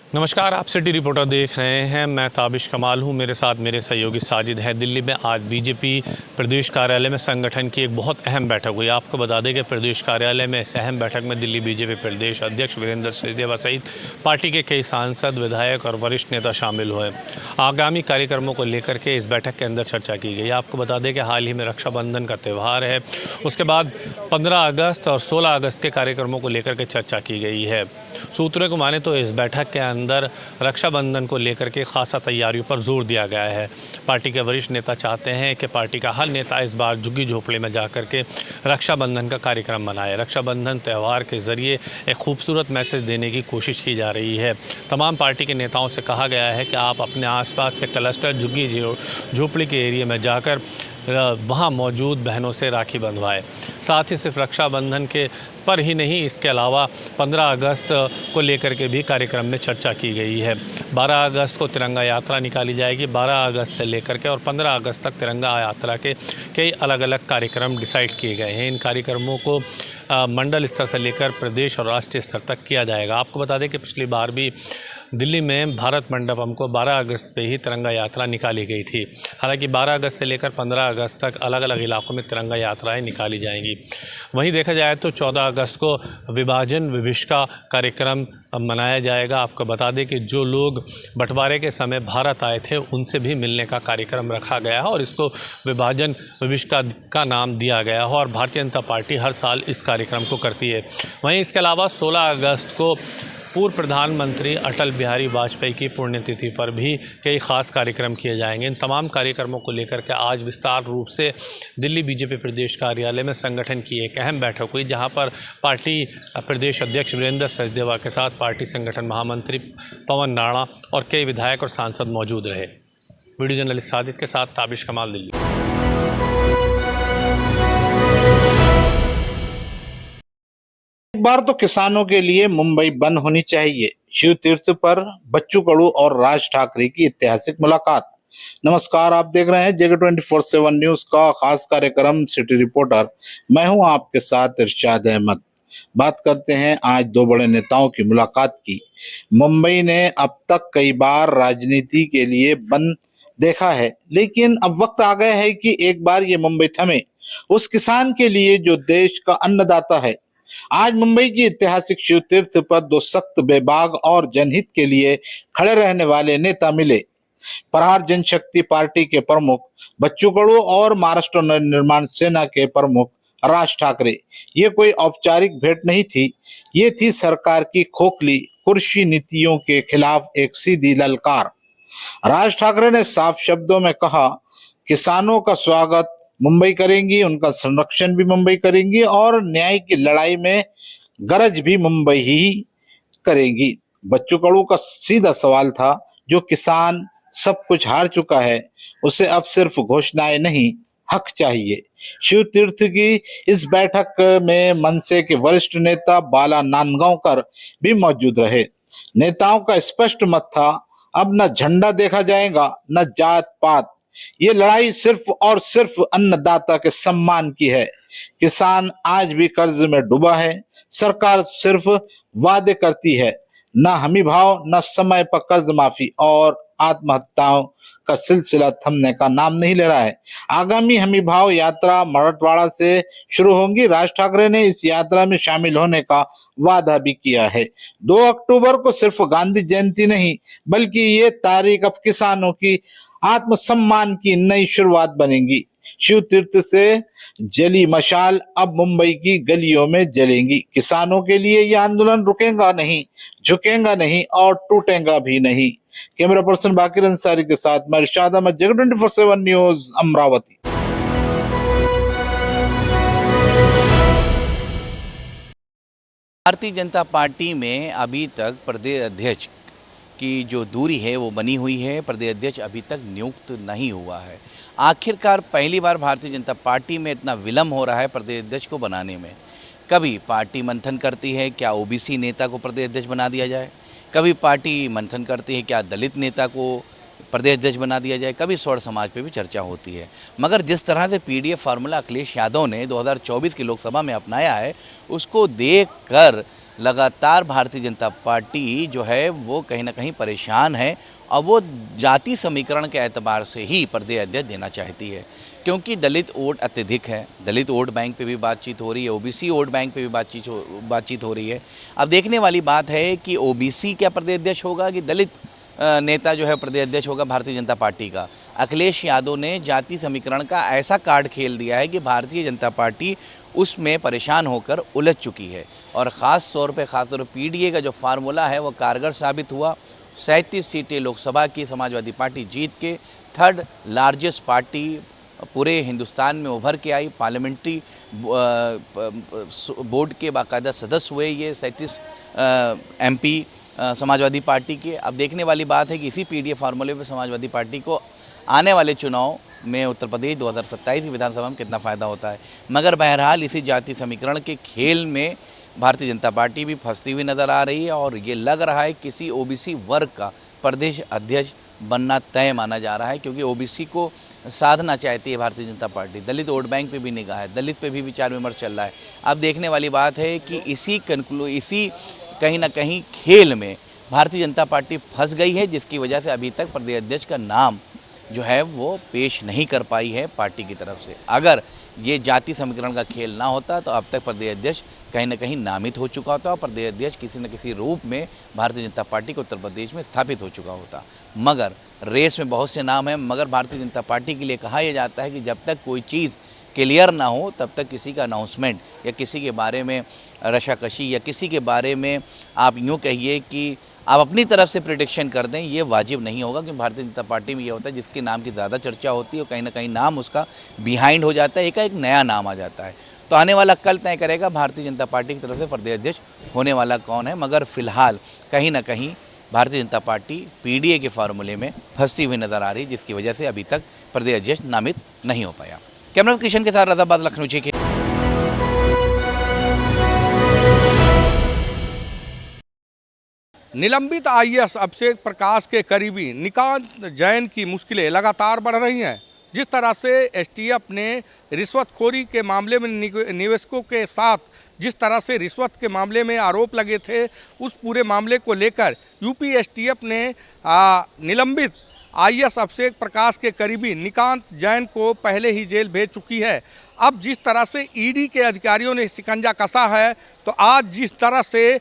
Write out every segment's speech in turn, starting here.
नमस्कार, आप city reporter देख रहे हैं। मैं ताबिश कमाल हूं, मेरे साथ मेरे सहयोगी साजिद है। दिल्ली में आज बीजेपी प्रदेश कार्यालय में संगठन की एक बहुत अहम बैठक हुई। आपको बता दें कि प्रदेश कार्यालय में इस अहम बैठक में दिल्ली बीजेपी प्रदेश अध्यक्ष वीरेंद्र सचदेवा सहित पार्टी के कई सांसद, विधायक और वरिष्ठ नेता शामिल हुए। आगामी कार्यक्रमों को लेकर के इस बैठक के अंदर चर्चा की गई। आपको बता दें कि हाल ही में रक्षाबंधन का त्यौहार है, उसके बाद 15 अगस्त और 16 अगस्त के कार्यक्रमों को लेकर के चर्चा की गई है। सूत्रों को माने तो इस बैठक के अंदर रक्षाबंधन को लेकर के खासा तैयारियों पर जोर दिया गया है। पार्टी के वरिष्ठ नेता चाहते हैं कि पार्टी का हर नेता इस बार झुग्गी झोपड़ी में जाकर के रक्षाबंधन का कार्यक्रम मनाए। रक्षाबंधन त्यौहार के जरिए एक खूबसूरत मैसेज देने की कोशिश की जा रही है। तमाम पार्टी के नेताओं से कहा गया है कि आप अपने आसपास के क्लस्टर झुग्गी झोपड़ी के एरिया में जाकर वहाँ मौजूद बहनों से राखी बंधवाए। साथ ही सिर्फ रक्षाबंधन के पर ही नहीं, इसके अलावा 15 अगस्त को लेकर के भी कार्यक्रम में चर्चा की गई है। 12 अगस्त को तिरंगा यात्रा निकाली जाएगी। 12 अगस्त से लेकर के और 15 अगस्त तक तिरंगा यात्रा के कई अलग अलग कार्यक्रम डिसाइड किए गए हैं। इन कार्यक्रमों को मंडल स्तर से लेकर प्रदेश और राष्ट्रीय स्तर तक किया जाएगा। आपको बता दें कि पिछली बार भी दिल्ली में भारत मंडपम को 12 अगस्त पे ही तिरंगा यात्रा निकाली गई थी। हालांकि 12 अगस्त से लेकर 15 अगस्त तक अलग अलग इलाकों में तिरंगा यात्राएं निकाली जाएंगी। वहीं देखा जाए तो 14 अगस्त को विभाजन विभिष्का कार्यक्रम मनाया जाएगा। आपको बता दें कि जो लोग बंटवारे के समय भारत आए थे उनसे भी मिलने का कार्यक्रम रखा गया है और इसको विभाजन विभिष्का का नाम दिया गया है और भारतीय जनता पार्टी हर साल इस कार्यक्रम को करती है। वहीं इसके अलावा 16 अगस्त को पूर्व प्रधानमंत्री अटल बिहारी वाजपेयी की पुण्यतिथि पर भी कई खास कार्यक्रम किए जाएंगे। इन तमाम कार्यक्रमों को लेकर के आज विस्तार रूप से दिल्ली बीजेपी प्रदेश कार्यालय में संगठन की एक अहम बैठक हुई, जहां पर पार्टी प्रदेश अध्यक्ष वीरेंद्र सचदेवा के साथ पार्टी संगठन महामंत्री पवन राणा और कई विधायक और सांसद मौजूद रहे। वीडियो जर्नलिस्ट साजिद के साथ ताबिश कमाल, दिल्ली। एक बार तो किसानों के लिए मुंबई बंद होनी चाहिए। शिव तीर्थ पर बच्चू कडू और राज ठाकरे की ऐतिहासिक मुलाकात। नमस्कार, आप देख रहे हैं जेके 24/7 न्यूज का खास कार्यक्रम सिटी रिपोर्टर। मैं हूं आपके साथ इरशाद अहमद। बात करते हैं आज दो बड़े नेताओं की मुलाकात की। मुंबई ने अब तक कई बार राजनीति के लिए बंद देखा है, लेकिन अब वक्त आ गया है कि एक बार ये मुंबई थमे, उस किसान के लिए जो देश का अन्नदाता है। आज मुंबई की ऐतिहासिक शिव तीर्थ पर दो सख्त, बेबाक और जनहित के लिए खड़े रहने वाले नेता मिले। प्रहार जनशक्ति पार्टी के प्रमुख बच्चू कडू और महाराष्ट्र निर्माण सेना के प्रमुख राज ठाकरे। ये कोई औपचारिक भेंट नहीं थी, ये थी सरकार की खोखली कुर्सी नीतियों के खिलाफ एक सीधी ललकार। राज ठाकरे ने साफ शब्दों में कहा, किसानों का स्वागत मुंबई करेंगी, उनका संरक्षण भी मुंबई करेंगी और न्याय की लड़ाई में गरज भी मुंबई ही करेंगी। बच्चू कडू का सीधा सवाल था, जो किसान सब कुछ हार चुका है, उसे अब सिर्फ घोषणाएं नहीं, हक चाहिए। शिव तीर्थ की इस बैठक में मनसे के वरिष्ठ नेता बाला नांदगांवकर भी मौजूद रहे। नेताओं का स्पष्ट मत था, अब न झंडा देखा जाएगा न जात पात, ये लड़ाई सिर्फ और सिर्फ अन्नदाता के सम्मान की है। किसान आज भी कर्ज में डूबा है, सरकार सिर्फ वादे करती है, न हमी भाव न समय पर कर्ज माफी, और आत्महत्याओं का सिलसिला थमने का नाम नहीं ले रहा है। आगामी हमी भाव यात्रा मराठवाड़ा से शुरू होगी। राज ठाकरे ने इस यात्रा में शामिल होने का वादा भी किया है। 2 अक्टूबर को सिर्फ गांधी जयंती नहीं, बल्कि ये तारीख अब किसानों की आत्मसम्मान की नई शुरुआत बनेगी। शिव तीर्थ से जली मशाल अब मुंबई की गलियों में जलेंगी। किसानों के लिए यह आंदोलन रुकेगा नहीं, झुकेगा नहीं और टूटेगा भी नहीं। कैमरा पर्सन बाकिर अंसारी के साथ मैं इरशाद अहमद, जेके 24/7 न्यूज, अमरावती। भारतीय जनता पार्टी में अभी तक प्रदेश अध्यक्ष की जो दूरी है वो बनी हुई है। प्रदेश अध्यक्ष अभी तक नियुक्त नहीं हुआ है। आखिरकार पहली बार भारतीय जनता पार्टी में इतना विलम्ब हो रहा है प्रदेश अध्यक्ष को बनाने में। कभी पार्टी मंथन करती है क्या ओबीसी नेता को प्रदेश अध्यक्ष बना दिया जाए, कभी पार्टी मंथन करती है क्या दलित नेता को प्रदेश अध्यक्ष बना दिया जाए, कभी स्वर्ण समाज पे भी चर्चा होती है। मगर जिस तरह से पीडीएफ फार्मूला अखिलेश यादव ने 2024 की लोकसभा में अपनाया है, उसको देखकर लगातार भारतीय जनता पार्टी जो है वो कहीं ना कहीं परेशान है और वो जाति समीकरण के एतबार से ही प्रदेश अध्यक्ष देना चाहती है, क्योंकि दलित वोट अत्यधिक है। दलित वोट बैंक पे भी बातचीत हो रही है, ओबीसी वोट बैंक पे भी बातचीत हो रही है। अब देखने वाली बात है कि ओबीसी क्या प्रदेश अध्यक्ष होगा कि दलित नेता जो है प्रदेश अध्यक्ष होगा भारतीय जनता पार्टी का। अखिलेश यादव ने जाति समीकरण का ऐसा कार्ड खेल दिया है कि भारतीय जनता पार्टी उसमें परेशान होकर उलझ चुकी है और ख़ास तौर पे पीडीए का जो फार्मूला है वो कारगर साबित हुआ। 37 सीटें लोकसभा की समाजवादी पार्टी जीत के थर्ड लार्जेस्ट पार्टी पूरे हिंदुस्तान में उभर के आई। पार्लियामेंट्री बोर्ड के बाकायदा सदस्य हुए ये 37 एमपी समाजवादी पार्टी के। अब देखने वाली बात है कि इसी पीडीए फार्मूले पर समाजवादी पार्टी को आने वाले चुनाव में उत्तर प्रदेश 2027 की विधानसभा में कितना फ़ायदा होता है। मगर बहरहाल इसी जाति समीकरण के खेल में भारतीय जनता पार्टी भी फंसती हुई नज़र आ रही है और ये लग रहा है किसी ओबीसी वर्ग का प्रदेश अध्यक्ष बनना तय माना जा रहा है, क्योंकि ओबीसी को साधना चाहती है भारतीय जनता पार्टी। दलित वोट बैंक पे भी निगाह है, दलित पे भी विचार विमर्श चल रहा है। अब देखने वाली बात है कि इसी कहीं ना कहीं खेल में भारतीय जनता पार्टी फंस गई है, जिसकी वजह से अभी तक प्रदेश अध्यक्ष का नाम जो है वो पेश नहीं कर पाई है पार्टी की तरफ से। अगर ये जाति समीकरण का खेल ना होता तो अब तक प्रदेश अध्यक्ष कहीं ना कहीं नामित हो चुका होता और प्रदेश अध्यक्ष किसी न किसी रूप में भारतीय जनता पार्टी को उत्तर प्रदेश में स्थापित हो चुका होता। मगर रेस में बहुत से नाम हैं, मगर भारतीय जनता पार्टी के लिए कहा यह जाता है कि जब तक कोई चीज़ क्लियर ना हो तब तक किसी का अनाउंसमेंट या किसी के बारे में रशाकशी या किसी के बारे में आप यूँ कहिए कि आप अपनी तरफ से प्रिडिक्शन कर दें, ये वाजिब नहीं होगा। क्योंकि भारतीय जनता पार्टी में ये होता है जिसके नाम की ज़्यादा चर्चा होती है और कहीं ना कहीं नाम उसका बिहाइंड हो जाता है, एक नया नाम आ जाता है। तो आने वाला कल तय करेगा भारतीय जनता पार्टी की तरफ से प्रदेश अध्यक्ष होने वाला कौन है। मगर फिलहाल कहीं ना कहीं भारतीय जनता पार्टी पीडीए के फार्मूले में फंसती हुई नज़र आ रही है, जिसकी वजह से अभी तक प्रदेश अध्यक्ष नामित नहीं हो पाया। कैमरा किशन के साथ रजाबाद लखनऊ जी के। निलंबित आईएएस अभिषेक प्रकाश के करीबी निकांत जैन की मुश्किलें लगातार बढ़ रही हैं। जिस तरह से एसटीएफ ने रिश्वतखोरी के मामले में निवेशकों के साथ जिस तरह से रिश्वत के मामले में आरोप लगे थे, उस पूरे मामले को लेकर यूपी एसटीएफ ने निलंबित आईएएस अभिषेक प्रकाश के करीबी निकांत जैन को पहले ही जेल भेज चुकी है। अब जिस तरह से ईडी के अधिकारियों ने शिकंजा कसा है, तो आज जिस तरह से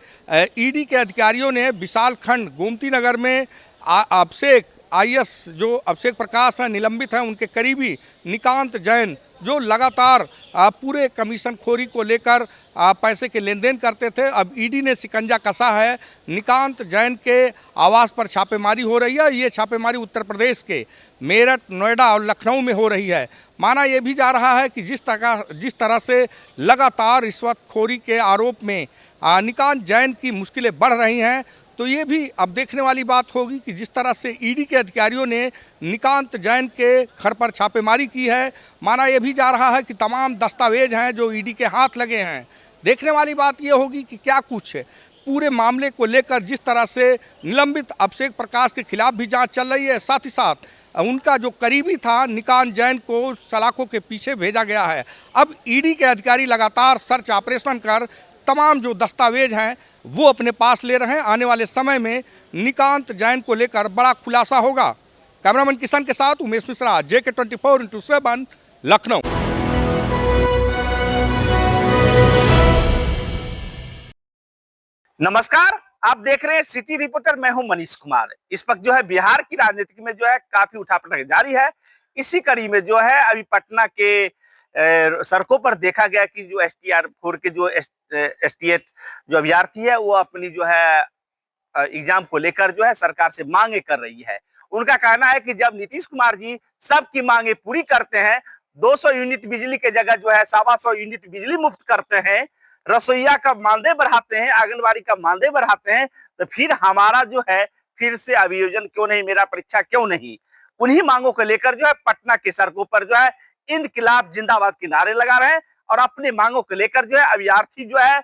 ईडी के अधिकारियों ने विशालखंड गोमती नगर में अभिषेक आईएएस जो अभिषेक प्रकाश हैं निलंबित हैं, उनके करीबी निकांत जैन जो लगातार पूरे कमीशन खोरी को लेकर पैसे के लेन देन करते थे, अब ईडी ने शिकंजा कसा है। निकांत जैन के आवास पर छापेमारी हो रही है। ये छापेमारी उत्तर प्रदेश के मेरठ, नोएडा और लखनऊ में हो रही है। माना यह भी जा रहा है कि जिस तरह से लगातार रिश्वतखोरी के आरोप में निकांत जैन की मुश्किलें बढ़ रही हैं, तो ये भी अब देखने वाली बात होगी कि जिस तरह से ईडी के अधिकारियों ने निकांत जैन के घर पर छापेमारी की है, माना यह भी जा रहा है कि तमाम दस्तावेज हैं जो ईडी के हाथ लगे हैं। देखने वाली बात यह होगी कि क्या कुछ है पूरे मामले को लेकर। जिस तरह से निलंबित अभिषेक प्रकाश के खिलाफ भी जांच चल रही है, साथ ही साथ उनका जो करीबी था निकांत जैन को सलाखों के पीछे भेजा गया है। अब ईडी के अधिकारी लगातार सर्च ऑपरेशन कर तमाम जो दस्तावेज हैं वो अपने पास ले रहे हैं। आने वाले समय में निकांत जैन को लेकर बड़ा खुलासा होगा। कैमरामैन किशन के साथ उमेश मिश्रा, JK 24x7 लखनऊ। नमस्कार, आप देख रहे हैं सिटी रिपोर्टर। मैं हूं मनीष कुमार। इस वक्त जो है बिहार की राजनीति में जो है काफी उठापटक जारी है। इसी कड़ी में जो है अभी पटना के सड़कों पर देखा गया कि जो STR4 के जो एसटीएट जो अभ्यर्थी है वो अपनी जो है एग्जाम को लेकर जो है सरकार से मांगे कर रही है। उनका कहना है कि जब नीतीश कुमार जी सबकी मांगे पूरी करते हैं, 200 यूनिट बिजली के जगह जो है 125 यूनिट बिजली मुफ्त करते हैं, रसोईया का मानदेय बढ़ाते हैं, आंगनबाड़ी का मानदेय बढ़ाते हैं, तो फिर हमारा जो है फिर से अभियोजन क्यों नहीं, मेरा परीक्षा क्यों नहीं। उन्हीं मांगों को लेकर जो है पटना के सड़कों पर जो है इनकलाब जिंदाबाद के नारे लगा रहे हैं और अपनी मांगों को लेकर जो है अभ्यर्थी जो है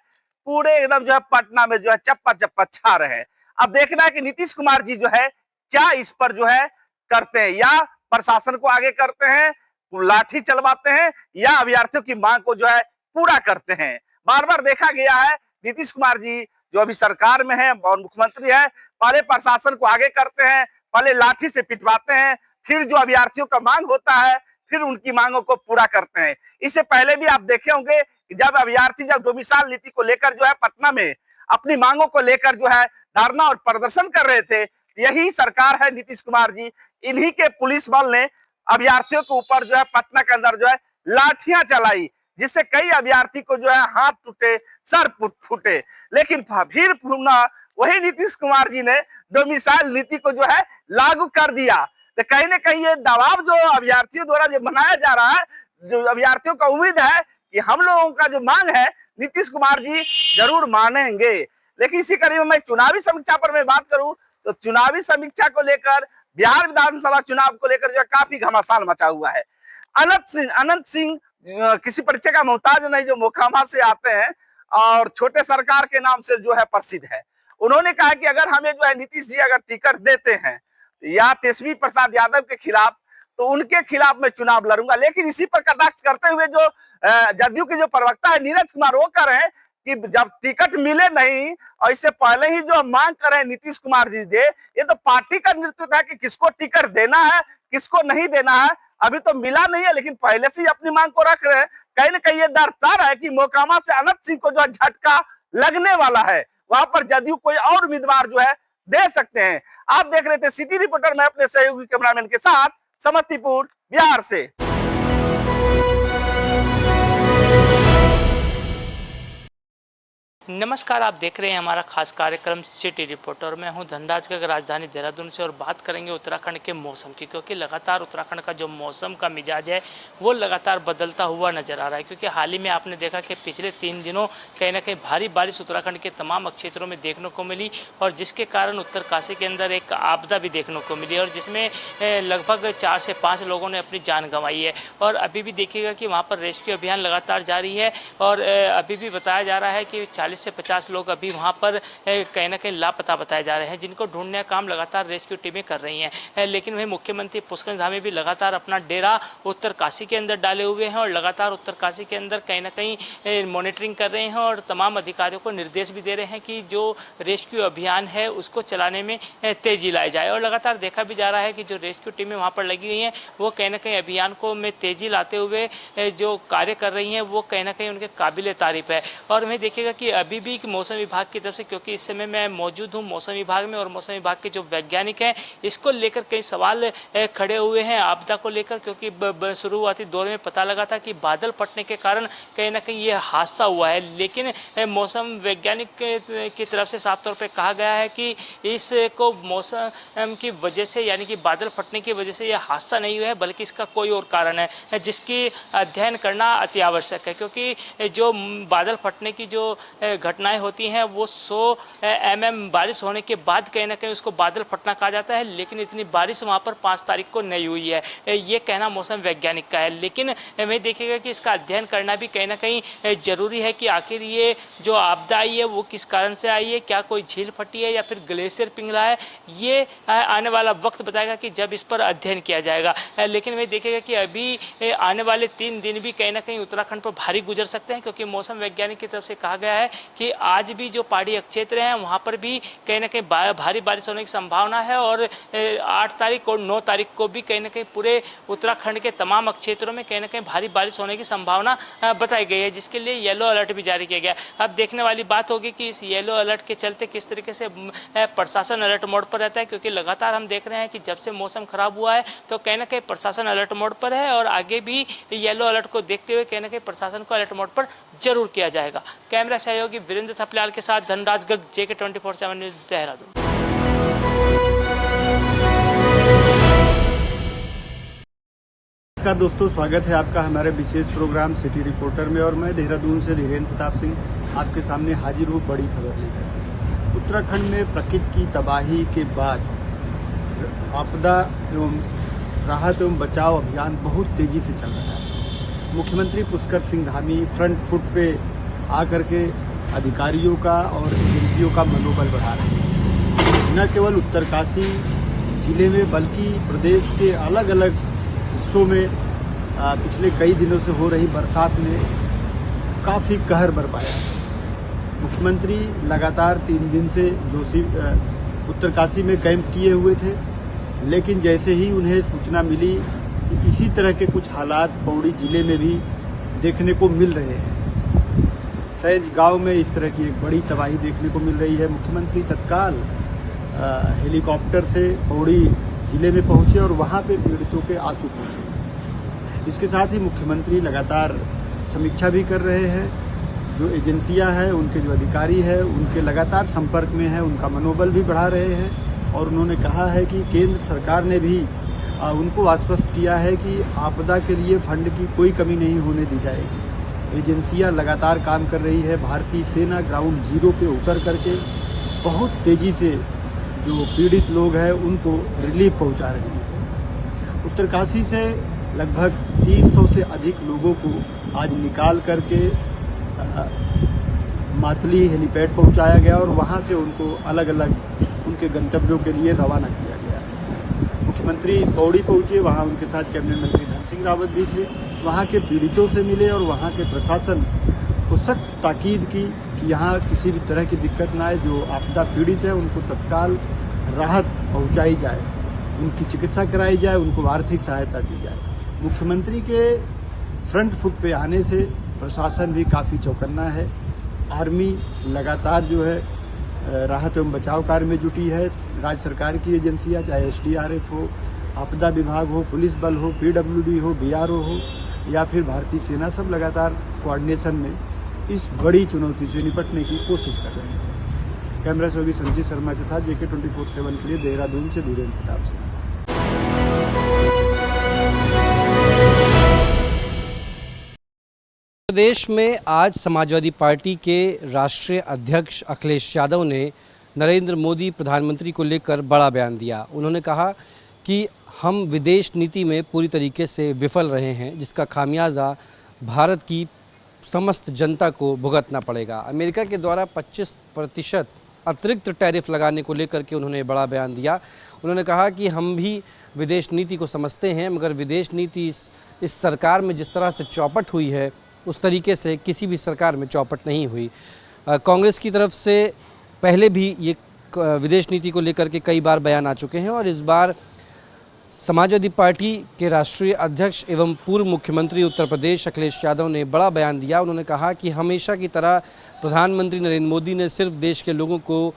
पूरे एकदम जो है पटना में जो है चप्पा चप्पा छा रहे हैं। अब देखना है कि नीतीश कुमार जी जो है क्या इस पर जो है करते हैं, या प्रशासन को आगे करते हैं, लाठी चलवाते हैं, या अभ्यर्थियों की मांग को जो है पूरा करते हैं। बार बार देखा गया है नीतीश कुमार जी जो अभी सरकार में है और मुख्यमंत्री है, पहले प्रशासन को आगे करते हैं, पहले लाठी से पिटवाते हैं, फिर जो अभ्यर्थियों का मांग होता है फिर उनकी मांगों को पूरा करते हैं। इससे पहले भी आप देखे होंगे कि जब अभ्यर्थी जब डोमिसाइल नीति को लेकर जो है पटना में अपनी मांगों को लेकर जो है धरना और प्रदर्शन कर रहे थे, यही सरकार है नीतीश कुमार जी, इन्हीं के पुलिस बल ने अभ्यर्थियों के ऊपर जो है पटना के अंदर जो है लाठियां चलाई, जिससे कई अभ्यर्थी को जो है हाथ टूटे, सर फूटे। लेकिन फिर पुनः वही नीतीश कुमार जी ने डोमिसाइल नीति को जो है लागू कर दिया। तो कहीं ना कहीं ये दबाव जो अभ्यर्थियों द्वारा जो बनाया जा रहा है, जो अभ्यर्थियों का उम्मीद है कि हम लोगों का जो मांग है नीतीश कुमार जी जरूर मानेंगे। लेकिन इसी कड़ी में मैं चुनावी समीक्षा पर मैं बात करूं तो चुनावी समीक्षा को लेकर बिहार विधानसभा चुनाव को लेकर जो है काफी घमासान मचा हुआ है। अनंत सिंह किसी परिचय का मोहताज नहीं, जो मोकामा से आते हैं और छोटे सरकार के नाम से जो है प्रसिद्ध है। उन्होंने कहा कि अगर हमें जो है नीतीश जी अगर टिकट देते हैं या तेजस्वी प्रसाद यादव के खिलाफ तो उनके खिलाफ मैं चुनाव लड़ूंगा। लेकिन इसी पर कटाक्ष करते हुए जो जदयू के जो प्रवक्ता है नीरज कुमार, वो कह रहे हैं कि जब टिकट मिले नहीं और इससे पहले ही जो मांग कर रहे हैं नीतीश कुमार जी दे, ये तो पार्टी का नेतृत्व है कि किसको टिकट देना है किसको नहीं देना है। अभी तो मिला नहीं है लेकिन पहले से ही अपनी मांग को रख रहे हैं। कहीं ना कहीं ये दर्शा रहा है कि मोकामा से अनंत सिंह को जो झटका लगने वाला है, वहां पर जदयू कोई और उम्मीदवार जो है दे सकते हैं। आप देख रहे थे सिटी रिपोर्टर में अपने सहयोगी कैमरामैन के साथ समस्तीपुर बिहार से। नमस्कार, आप देख रहे हैं हमारा खास कार्यक्रम सिटी रिपोर्टर। मैं हूं धनराज की राजधानी देहरादून से और बात करेंगे उत्तराखंड के मौसम की, क्योंकि लगातार उत्तराखंड का जो मौसम का मिजाज है वो लगातार बदलता हुआ नजर आ रहा है। क्योंकि हाल ही में आपने देखा कि पिछले 3 दिनों कहीं ना कहीं भारी बारिश उत्तराखंड के तमाम क्षेत्रों में देखने को मिली और जिसके कारण उत्तरकाशी के अंदर एक आपदा भी देखने को मिली और जिसमें लगभग 4 से 5 लोगों ने अपनी जान गंवाई है। और अभी भी देखिएगा कि वहाँ पर रेस्क्यू अभियान लगातार जारी है और अभी भी बताया जा रहा है कि 40 से 50 लोग अभी वहाँ पर कहीं ना कहीं लापता बताए जा रहे हैं, जिनको ढूंढने का काम लगातार रेस्क्यू टीमें कर रही हैं। लेकिन वही मुख्यमंत्री पुष्कर धामी भी लगातार अपना डेरा उत्तरकाशी के अंदर डाले हुए हैं और लगातार उत्तरकाशी के अंदर कहीं ना कहीं मॉनिटरिंग कर रहे हैं और तमाम अधिकारियों को निर्देश भी दे रहे हैं कि जो रेस्क्यू अभियान है उसको चलाने में तेजी लाई जाए। और लगातार देखा भी जा रहा है कि जो रेस्क्यू टीमें वहाँ पर लगी हुई हैं वो कहीं ना कहीं अभियान को में तेजी लाते हुए जो कार्य कर रही हैं वो कहीं ना कहीं उनके काबिल तारीफ है। और वहीं देखिएगा कि अभी भी मौसम विभाग की तरफ से, क्योंकि इस समय मैं मौजूद हूं मौसम विभाग में और मौसम विभाग के जो वैज्ञानिक हैं इसको लेकर कई सवाल खड़े हुए हैं आपदा को लेकर। क्योंकि शुरुआती दौर में पता लगा था कि बादल फटने के कारण कहीं ना कहीं ये हादसा हुआ है, लेकिन मौसम वैज्ञानिक की तरफ से साफ तौर पर कहा गया है कि इसको मौसम की वजह से यानी कि बादल फटने की वजह से यह हादसा नहीं हुआ है, बल्कि इसका कोई और कारण है जिसकी अध्ययन करना अति आवश्यक है। क्योंकि जो बादल फटने की जो घटनाएं होती हैं वो 100 mm बारिश होने के बाद कहीं ना कहीं उसको बादल फटना कहा जाता है, लेकिन इतनी बारिश वहाँ पर 5 तारीख को नहीं हुई है, ये कहना मौसम वैज्ञानिक का है। लेकिन मैं देखिएगा कि इसका अध्ययन करना भी कहीं ना कहीं जरूरी है कि आखिर ये जो आपदा आई है वो किस कारण से आई है, क्या कोई झील फटी है या फिर ग्लेशियर पिघला है, ये आने वाला वक्त बताएगा कि जब इस पर अध्ययन किया जाएगा। लेकिन मैं देखिएगा कि अभी आने वाले 3 दिन भी कहीं ना कहीं उत्तराखंड पर भारी गुजर सकते हैं, क्योंकि मौसम वैज्ञानिक की तरफ से कहा गया है कि आज भी जो पहाड़ी क्षेत्र हैं वहाँ पर भी कहीं ना कहीं भारी बारिश होने की संभावना है और 8 तारीख और 9 तारीख को भी कहीं ना कहीं पूरे उत्तराखंड के तमाम क्षेत्रों में कहीं ना कहीं भारी बारिश होने की संभावना बताई गई है, जिसके लिए येलो अलर्ट भी जारी किया गया। अब देखने वाली बात होगी कि इस येलो अलर्ट के चलते किस तरीके से प्रशासन अलर्ट मोड पर रहता है, क्योंकि लगातार हम देख रहे हैं कि जब से मौसम खराब हुआ है तो कहीं ना कहीं प्रशासन अलर्ट मोड पर है और आगे भी येलो अलर्ट को देखते हुए कहीं ना कहीं प्रशासन को अलर्ट मोड पर जरूर किया जाएगा। कैमरा सहयोगी वीरेंद्र थपलियाल के साथ धनराज गर्ग, JK 24/7 न्यूज़, देहरादून। नमस्कार दोस्तों, स्वागत है आपका हमारे विशेष प्रोग्राम सिटी रिपोर्टर में और मैं देहरादून से धीरेन्द्र प्रताप सिंह आपके सामने हाजिर हूँ बड़ी खबर लेकर। उत्तराखंड में प्रकृति की तबाही के बाद आपदा एवं राहत एवं बचाव अभियान बहुत तेजी से चल रहा है। मुख्यमंत्री पुष्कर सिंह धामी फ्रंट फुट पे आकर के अधिकारियों का और एजेंसियों का मनोबल बढ़ा रहे हैं। न केवल उत्तरकाशी जिले में बल्कि प्रदेश के अलग अलग हिस्सों में पिछले कई दिनों से हो रही बरसात ने काफ़ी कहर बरपाया। मुख्यमंत्री लगातार 3 दिन से उत्तरकाशी में कैंप किए हुए थे, लेकिन जैसे ही उन्हें सूचना मिली कि इसी तरह के कुछ हालात पौड़ी जिले में भी देखने को मिल रहे हैं, सैज गांव में इस तरह की एक बड़ी तबाही देखने को मिल रही है, मुख्यमंत्री तत्काल हेलीकॉप्टर से पौड़ी जिले में पहुंचे और वहां पे पीड़ितों के आंसू पहुंचे। इसके साथ ही मुख्यमंत्री लगातार समीक्षा भी कर रहे हैं, जो एजेंसियां हैं उनके जो अधिकारी हैं उनके लगातार संपर्क में हैं, उनका मनोबल भी बढ़ा रहे हैं और उन्होंने कहा है कि केंद्र सरकार ने भी उनको आश्वस्त किया है कि आपदा के लिए फंड की कोई कमी नहीं होने दी जाएगी। एजेंसियां लगातार काम कर रही है, भारतीय सेना ग्राउंड जीरो पे उतर करके बहुत तेज़ी से जो पीड़ित लोग हैं उनको रिलीफ पहुंचा रही है। उत्तरकाशी से लगभग 300 से अधिक लोगों को आज निकाल करके मातली हेलीपैड पहुंचाया गया और वहां से उनको अलग अलग उनके गंतव्यों के लिए रवाना किया गया। मुख्यमंत्री पौड़ी पहुंचे, वहां उनके साथ कैबिनेट मंत्री धन सिंह रावत भी थे, वहां के पीड़ितों से मिले और वहां के प्रशासन को सख्त ताकीद की कि यहाँ किसी भी तरह की दिक्कत ना आए, जो आपदा पीड़ित है उनको तत्काल राहत पहुँचाई जाए, उनकी चिकित्सा कराई जाए, उनको आर्थिक सहायता दी जाए। मुख्यमंत्री के फ्रंट फुट पे आने से प्रशासन भी काफ़ी चौकन्ना है। आर्मी लगातार जो है राहत एवं बचाव कार्य में जुटी है। राज्य सरकार की एजेंसियां, चाहे SDRF हो, आपदा विभाग हो, पुलिस बल हो, PWD हो, BRO हो या फिर भारतीय सेना, सब लगातार कोऑर्डिनेशन में इस बड़ी चुनौती से निपटने की कोशिश कर रहे हैं। कैमरा सहयोगी संजीव शर्मा के साथ JK 24/7 के लिए देहरादून से धीरेन्द्र प्रताप सिंह। प्रदेश में आज समाजवादी पार्टी के राष्ट्रीय अध्यक्ष अखिलेश यादव ने नरेंद्र मोदी प्रधानमंत्री को लेकर बड़ा बयान दिया। उन्होंने कहा कि हम विदेश नीति में पूरी तरीके से विफल रहे हैं, जिसका खामियाजा भारत की समस्त जनता को भुगतना पड़ेगा। अमेरिका के द्वारा 25% अतिरिक्त टैरिफ लगाने को लेकर के उन्होंने बड़ा बयान दिया। उन्होंने कहा कि हम भी विदेश नीति को समझते हैं, मगर विदेश नीति इस सरकार में जिस तरह से चौपट हुई है उस तरीके से किसी भी सरकार में चौपट नहीं हुई। कांग्रेस की तरफ से पहले भी ये विदेश नीति को लेकर के कई बार बयान आ चुके हैं और इस बार समाजवादी पार्टी के राष्ट्रीय अध्यक्ष एवं पूर्व मुख्यमंत्री उत्तर प्रदेश अखिलेश यादव ने बड़ा बयान दिया। उन्होंने कहा कि हमेशा की तरह प्रधानमंत्री नरेंद्र मोदी ने सिर्फ देश के लोगों को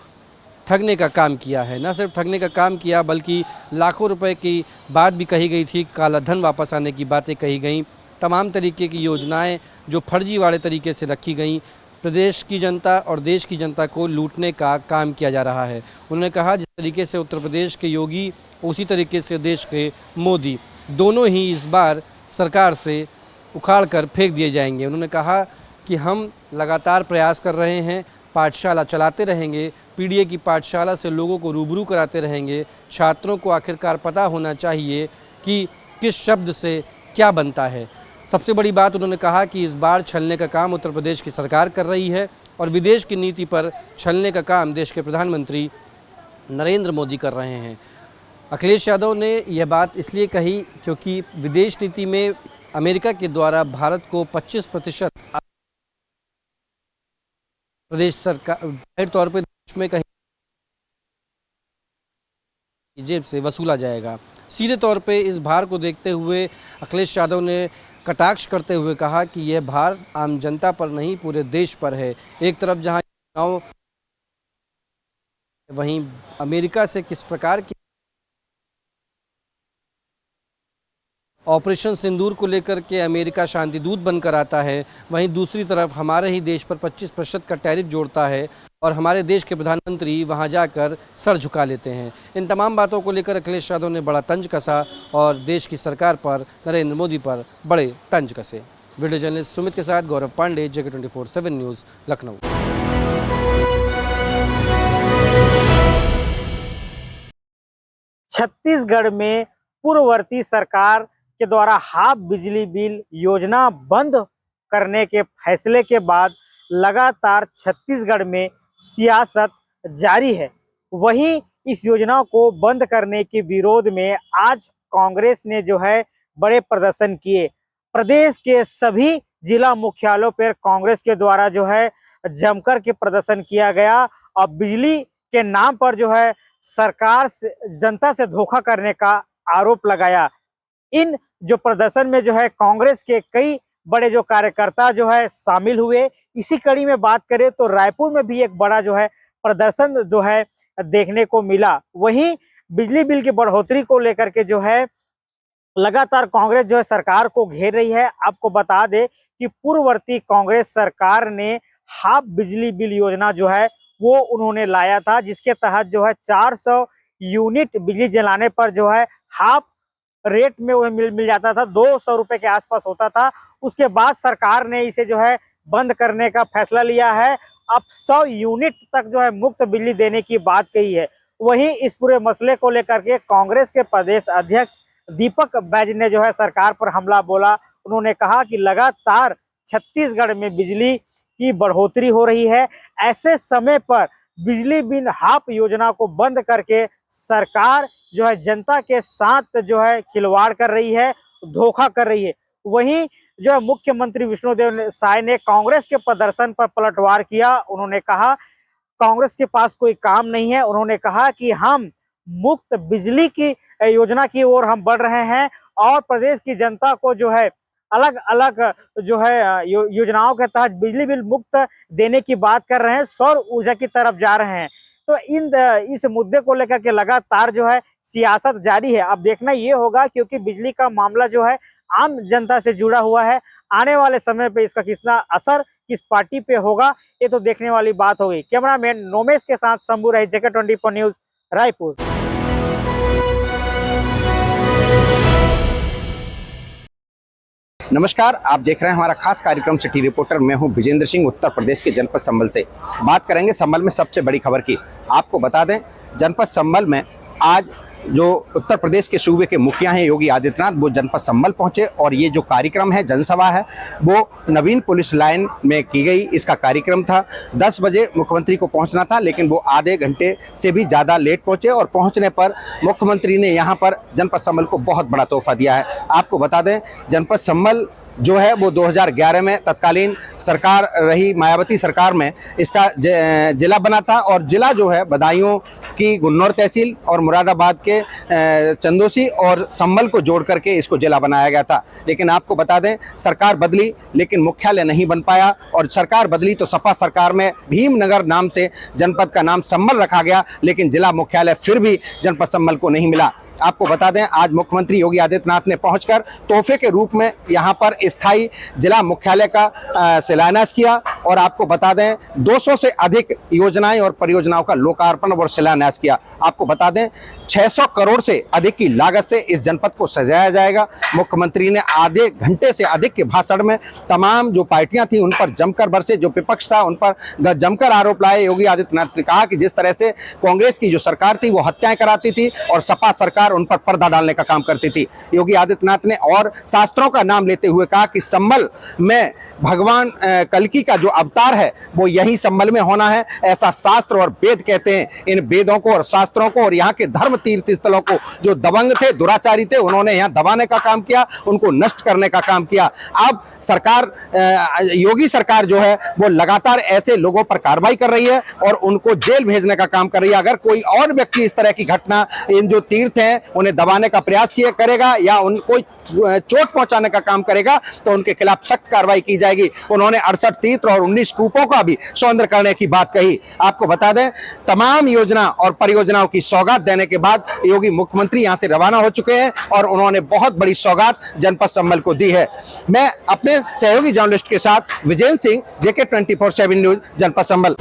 ठगने का काम किया है। न सिर्फ ठगने का काम किया बल्कि लाखों रुपए की बात भी कही गई थी, काला धन वापस आने की बातें कही गई, तमाम तरीके की योजनाएं जो फर्जी वाले तरीके से रखी गई, प्रदेश की जनता और देश की जनता को लूटने का काम किया जा रहा है। उन्होंने कहा जिस तरीके से उत्तर प्रदेश के योगी उसी तरीके से देश के मोदी दोनों ही इस बार सरकार से उखाड़ कर फेंक दिए जाएंगे। उन्होंने कहा कि हम लगातार प्रयास कर रहे हैं, पाठशाला चलाते रहेंगे, PDA की पाठशाला से लोगों को रूबरू कराते रहेंगे। छात्रों को आखिरकार पता होना चाहिए कि किस शब्द से क्या बनता है। सबसे बड़ी बात उन्होंने कहा कि इस बार छलने का काम उत्तर प्रदेश की सरकार कर रही है और विदेश की नीति पर छलने का काम देश के प्रधानमंत्री नरेंद्र मोदी कर रहे हैं। अखिलेश यादव ने यह बात इसलिए कही क्योंकि विदेश नीति में अमेरिका के द्वारा भारत को 25% प्रदेश सरकार जाहिर तौर पर देश में कहीं जेब से वसूला जाएगा। सीधे तौर पे इस भार को देखते हुए अखिलेश यादव ने कटाक्ष करते हुए कहा कि यह भार आम जनता पर नहीं पूरे देश पर है। एक तरफ जहां चुनाव, वहीं अमेरिका से किस प्रकार की ऑपरेशन सिंदूर को लेकर के अमेरिका शांति दूत बनकर आता है, वहीं दूसरी तरफ हमारे ही देश पर 25% का टैरिफ जोड़ता है और हमारे देश के प्रधानमंत्री वहां जाकर सर झुका लेते हैं। इन तमाम बातों को लेकर अखिलेश यादव ने बड़ा तंज कसा और देश की सरकार पर, नरेंद्र मोदी पर बड़े तंज कसे। वीडियो जर्नलिस्ट सुमित के साथ गौरव पांडे, JK 24/7 न्यूज़, लखनऊ। छत्तीसगढ़ में पूर्ववर्ती सरकार के द्वारा हाफ बिजली बिल योजना बंद करने के फैसले के बाद लगातार छत्तीसगढ़ में सियासत जारी है। वहीं इस योजना को बंद करने के विरोध में आज कांग्रेस ने जो है बड़े प्रदर्शन किए। प्रदेश के सभी जिला मुख्यालयों पर कांग्रेस के द्वारा जो है जमकर के प्रदर्शन किया गया और बिजली के नाम पर जो है सरकार से जनता से धोखा करने का आरोप लगाया। इन जो प्रदर्शन में जो है कांग्रेस के कई बड़े जो कार्यकर्ता जो है शामिल हुए। इसी कड़ी में बात करें तो रायपुर में भी एक बड़ा जो है प्रदर्शन जो है देखने को मिला। वहीं बिजली बिल की बढ़ोतरी को लेकर के जो है लगातार कांग्रेस जो है सरकार को घेर रही है। आपको बता दें कि पूर्ववर्ती कांग्रेस सरकार ने हाफ बिजली बिल योजना जो है वो उन्होंने लाया था, जिसके तहत जो है 400 यूनिट बिजली जलाने पर जो है हाफ रेट में वह मिल जाता था, 200 रुपए के आसपास होता था। उसके बाद सरकार ने इसे जो है बंद करने का फैसला लिया है। अब 100 यूनिट तक जो है मुफ्त बिजली देने की बात कही है। वहीं इस पूरे मसले को लेकर के कांग्रेस के प्रदेश अध्यक्ष दीपक बैज ने जो है सरकार पर हमला बोला। उन्होंने कहा कि लगातार छत्तीसगढ़ में बिजली की बढ़ोतरी हो रही है, ऐसे समय पर बिजली बिल हाफ योजना को बंद करके सरकार जो है जनता के साथ जो है खिलवाड़ कर रही है, धोखा कर रही है। वहीं जो है मुख्यमंत्री विष्णुदेव साय ने कांग्रेस के प्रदर्शन पर पलटवार किया। उन्होंने कहा कांग्रेस के पास कोई काम नहीं है। उन्होंने कहा कि हम मुफ्त बिजली की योजना की ओर हम बढ़ रहे हैं और प्रदेश की जनता को जो है अलग अलग जो है योजनाओं के तहत बिजली बिल मुफ्त देने की बात कर रहे हैं, सौर ऊर्जा की तरफ जा रहे हैं। तो इस मुद्दे को लेकर के लगातार जो है सियासत जारी है। अब देखना ये होगा, क्योंकि बिजली का मामला जो है आम जनता से जुड़ा हुआ है। आने वाले समय पे इसका कितना असर किस पार्टी पे होगा, ये तो देखने वाली बात होगी। कैमरामैन नोमेश के साथ शंभू रहे, JK24 न्यूज, रायपुर। नमस्कार, आप देख रहे हैं हमारा खास कार्यक्रम सिटी रिपोर्टर। मैं हूं विजेंद्र सिंह, उत्तर प्रदेश के जनपद संभल से। बात करेंगे संभल में सबसे बड़ी खबर की। आपको बता दें, जनपद संभल में आज जो उत्तर प्रदेश के सूबे के मुखिया हैं योगी आदित्यनाथ, वो जनपद संभल पहुंचे और ये जो कार्यक्रम है, जनसभा है, वो नवीन पुलिस लाइन में की गई। इसका कार्यक्रम था 10 बजे मुख्यमंत्री को पहुंचना था, लेकिन वो आधे घंटे से भी ज़्यादा लेट पहुंचे और पहुंचने पर मुख्यमंत्री ने यहां पर जनपद संभल को बहुत बड़ा तोहफा दिया है। आपको बता दें, जनपद संभल जो है वो 2011 में तत्कालीन सरकार रही, मायावती सरकार में इसका जिला बना था और जिला जो है बदायूं की गुन्नौर तहसील और मुरादाबाद के चंदोसी और संभल को जोड़ करके इसको जिला बनाया गया था। लेकिन आपको बता दें, सरकार बदली लेकिन मुख्यालय नहीं बन पाया, और सरकार बदली तो सपा सरकार में भीमनगर नाम से जनपद का नाम संभल रखा गया, लेकिन जिला मुख्यालय फिर भी जनपद संभल को नहीं मिला। आपको बता दें, आज मुख्यमंत्री योगी आदित्यनाथ ने पहुंचकर तोहफे के रूप में यहां पर स्थायी जिला मुख्यालय का शिलान्यास किया और आपको बता दें 200 से अधिक योजनाएं और परियोजनाओं का लोकार्पण और शिलान्यास किया। आपको बता दें 600 करोड़ से अधिक की लागत से इस जनपद को सजाया जाएगा। मुख्यमंत्री ने आधे घंटे से अधिक के भाषण में तमाम जो पार्टियां थी उन पर जमकर बरसे, जो विपक्ष था उन पर जमकर आरोप लाए। योगी आदित्यनाथ ने कहा कि जिस तरह से कांग्रेस की जो सरकार थी वो हत्याएं कराती थी और सपा सरकार उन पर पर्दा डालने का काम करती थी। योगी आदित्यनाथ ने और शास्त्रों का नाम लेते हुए कहा कि संभल में भगवान कल्कि का जो अवतार है वो यही संभल में होना है, ऐसा शास्त्र और वेद कहते हैं। इन वेदों को और शास्त्रों को और यहाँ के धर्म तीर्थ स्थलों को जो दबंग थे, दुराचारी थे, उन्होंने यहाँ दबाने का काम किया, उनको नष्ट करने का काम किया। अब सरकार, योगी सरकार जो है वो लगातार ऐसे लोगों पर कार्रवाई कर रही है और उनको जेल भेजने का काम कर रही है। अगर कोई और व्यक्ति इस तरह की घटना, इन जो तीर्थ हैं उन्हें दबाने का प्रयास करेगा या उनको चोट पहुंचाने का काम करेगा तो उनके खिलाफ सख्त कार्रवाई की जाएगी। उन्होंने 68 तीर्थ और 19 कूपों का भी सौंदर्य करने की बात कही। आपको बता दें, तमाम योजना और परियोजनाओं की सौगात देने के बाद योगी मुख्यमंत्री यहां से रवाना हो चुके हैं और उन्होंने बहुत बड़ी सौगात जनपद संभल को दी है। मैं अपने सहयोगी जर्नलिस्ट के साथ विजेंद्र सिंह, JK24 न्यूज, जनपद संभल।